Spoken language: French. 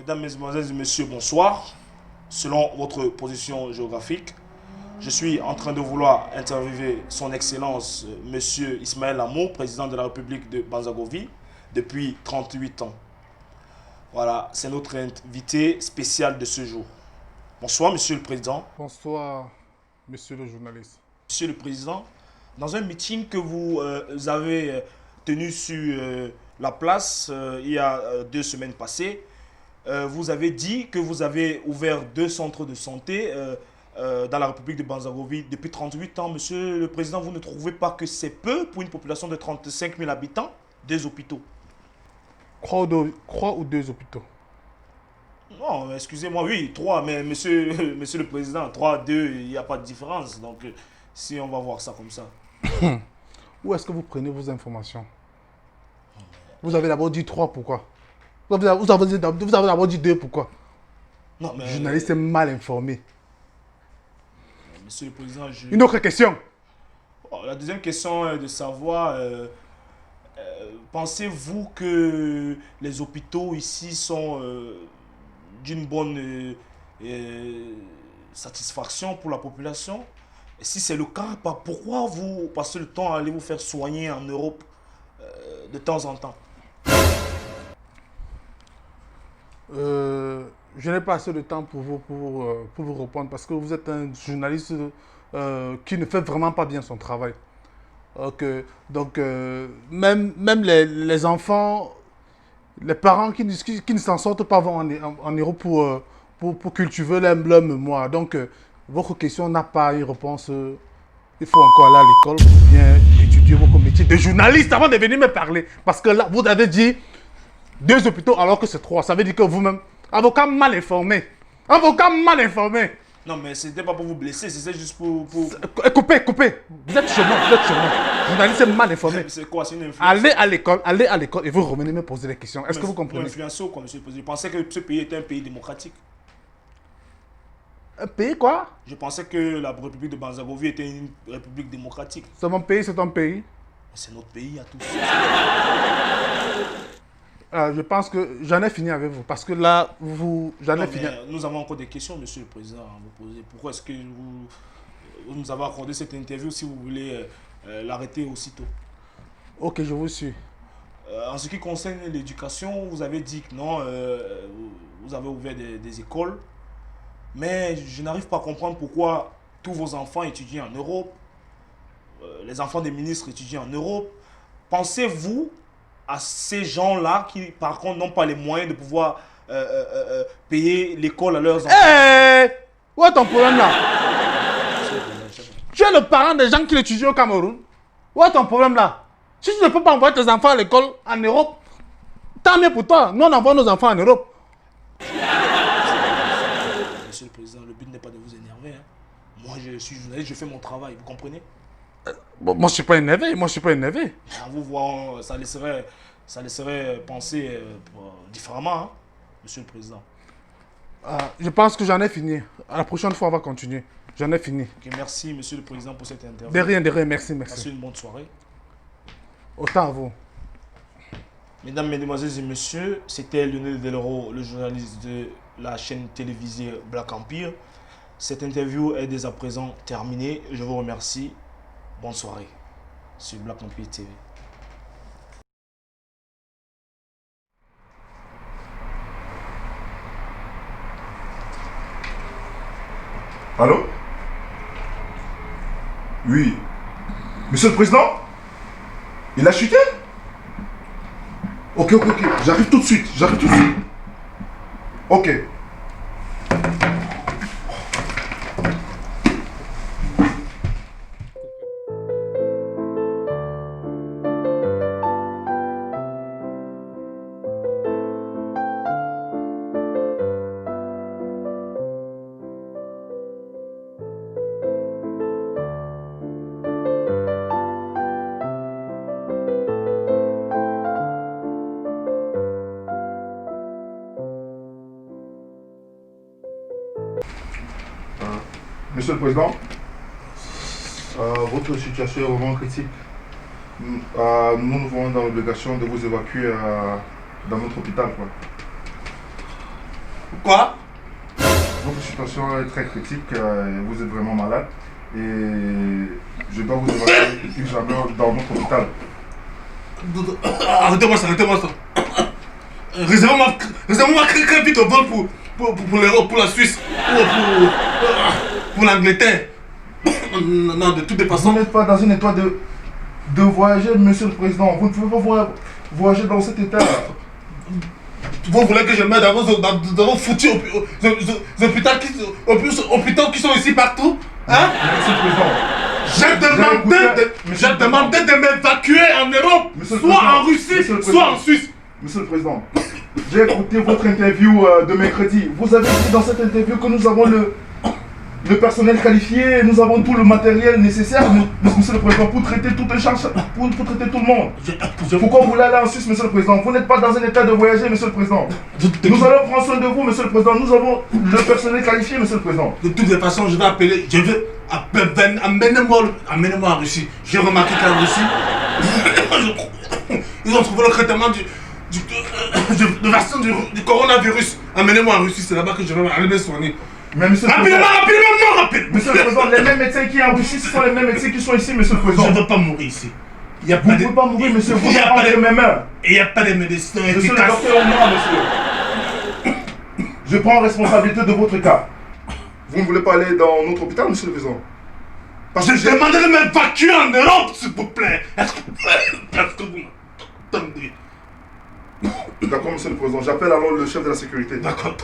Mesdames, Mesdemoiselles et Messieurs, bonsoir. Selon votre position géographique, je suis en train de vouloir interviewer son Excellence, Monsieur Ismaël Amour, président de la République de Banzagovie, depuis 38 ans. Voilà, c'est notre invité spécial de ce jour. Bonsoir, Monsieur le Président. Bonsoir, monsieur le journaliste. Monsieur le Président, dans un meeting que vous avez tenu sur la place il y a 2 semaines passées, vous avez dit que vous avez ouvert 2 centres de santé dans la République de Banzagovie depuis 38 ans. Monsieur le Président, vous ne trouvez pas que c'est peu pour une population de 35 000 habitants, 2 hôpitaux? 3 ou 2 hôpitaux. Non, excusez-moi, oui, 3, mais monsieur le Président, 3, 2, il n'y a pas de différence. Donc, si on va voir ça comme ça. Où est-ce que vous prenez vos informations? Vous avez d'abord dit 3, pourquoi? Vous avez d'abord dit 2, pourquoi? Non, mais... Le journaliste est mal informé. Monsieur le Président, Une autre question. La deuxième question est de savoir, pensez-vous que les hôpitaux ici sont d'une bonne satisfaction pour la population? Et si c'est le cas, pourquoi vous passez le temps à aller vous faire soigner en Europe de temps en temps? Je n'ai pas assez de temps pour vous répondre parce que vous êtes un journaliste qui ne fait vraiment pas bien son travail. Donc, même les enfants, les parents qui ne s'en sortent pas vont en Europe pour cultiver leur mémoire. Donc, votre question n'a pas une réponse. Il faut encore aller à l'école pour bien étudier votre métier de journaliste avant de venir me parler. Parce que là, vous avez dit 2 hôpitaux alors que c'est 3. Ça veut dire que vous-même, avocat mal informé. Avocat mal informé. Non, mais c'était pas pour vous blesser, c'était juste pour... Coupez. Vous êtes chez moi. Journaliste mal informé. C'est quoi, c'est une influence? Allez à l'école et vous revenez me poser des questions. Est-ce que vous comprenez? Influencer ou quoi, monsieur le Président? Je pensais que ce pays était un pays démocratique. Un pays quoi? Je pensais que la République de Banzagovie était une république démocratique. C'est mon pays, c'est ton pays. C'est notre pays à tous. Je pense que j'en ai fini avec vous. Parce que là, j'en ai fini. Nous avons encore des questions, monsieur le Président, à vous poser. Pourquoi est-ce que vous nous avez accordé cette interview si vous voulez l'arrêter aussitôt? Ok, je vous suis. En ce qui concerne l'éducation, vous avez dit que non, vous avez ouvert des écoles. Mais je n'arrive pas à comprendre pourquoi tous vos enfants étudient en Europe, les enfants des ministres étudient en Europe. Pensez-vous à ces gens-là qui, par contre, n'ont pas les moyens de pouvoir payer l'école à leurs enfants? Hé! Où est ton problème là? Tu es le parent des gens qui étudient au Cameroun. Où est ton problème là? Si tu ne peux pas envoyer tes enfants à l'école en Europe, tant mieux pour toi. Nous, on envoie nos enfants en Europe. Monsieur le Président, le but n'est pas de vous énerver. Hein. Moi, je suis journaliste, je fais mon travail, vous comprenez? Bon, moi, je ne suis pas énervé. En vous voyant, ça laisserait penser différemment, hein, Monsieur le Président. Je pense que j'en ai fini. À la prochaine fois, on va continuer. J'en ai fini. Okay, merci, Monsieur le Président, pour cette interview. De rien, merci. Passez une bonne soirée. Autant à vous. Mesdames, Mesdemoiselles et Messieurs, c'était Lionel Deloro, le journaliste de la chaîne télévisée Black Empire. Cette interview est dès à présent terminée. Je vous remercie. Bonne soirée sur Black Empire TV. Allô? Oui. Monsieur le Président? Il a chuté? Ok. J'arrive tout de suite. Ok. Monsieur le Président, votre situation est vraiment critique. Nous nous voyons dans l'obligation de vous évacuer dans notre hôpital, quoi. Quoi? Votre situation est très critique, vous êtes vraiment malade et je dois vous évacuer urgemment dans notre hôpital. Arrêtez-moi ça. Réservez-moi très vite au vol pour la Suisse ou pour l'Angleterre. Non, de toutes les Vous façons. n'êtes pas dans un état de voyager, monsieur le président. Vous ne pouvez pas voyager dans cet état. Vous voulez que je meure dans vos foutus hôpitaux qui sont ici partout? Hein? Monsieur le président. J'ai demandé de m'évacuer en Europe, Monsieur le soit Président. en Russie, Monsieur le soit Président. en Suisse. Monsieur le président, j'ai écouté votre interview de mercredi. Vous avez dit dans cette interview que nous avons le personnel qualifié, nous avons tout le matériel nécessaire, monsieur le président, pour traiter toutes les charges, pour traiter tout le monde. Pourquoi vous voulez aller en Suisse, monsieur le président? Vous n'êtes pas dans un état de voyager, monsieur le président. Nous allons prendre soin de vous, monsieur le président. Nous avons le personnel qualifié, monsieur le président. De toutes les façons, je vais appeler, amenez-moi en Russie. J'ai remarqué qu'en Russie, ils ont trouvé le traitement de vaccin du coronavirus. Amenez-moi en Russie, c'est là-bas que je vais aller me soigner. Mais monsieur le président, Rapidement. monsieur le président, les mêmes médecins qui sont en Russie, ce sont les mêmes médecins qui sont ici, monsieur le Je président. ne veux pas mourir ici. Il y a Vous pas ne de... pouvez pas mourir, monsieur. Vous Il y a êtes pas de- entre mes mains. Il n'y a pas de médecins Monsieur le efficaces. docteur, moi, monsieur. Je prends responsabilité de votre cas. Vous ne voulez pas aller dans notre hôpital, monsieur le président? Parce que Je demande de m'évacuer en Europe, s'il vous plaît. Est-ce que vous m'entendez? D'accord, monsieur le président. J'appelle alors le chef de la sécurité. D'accord.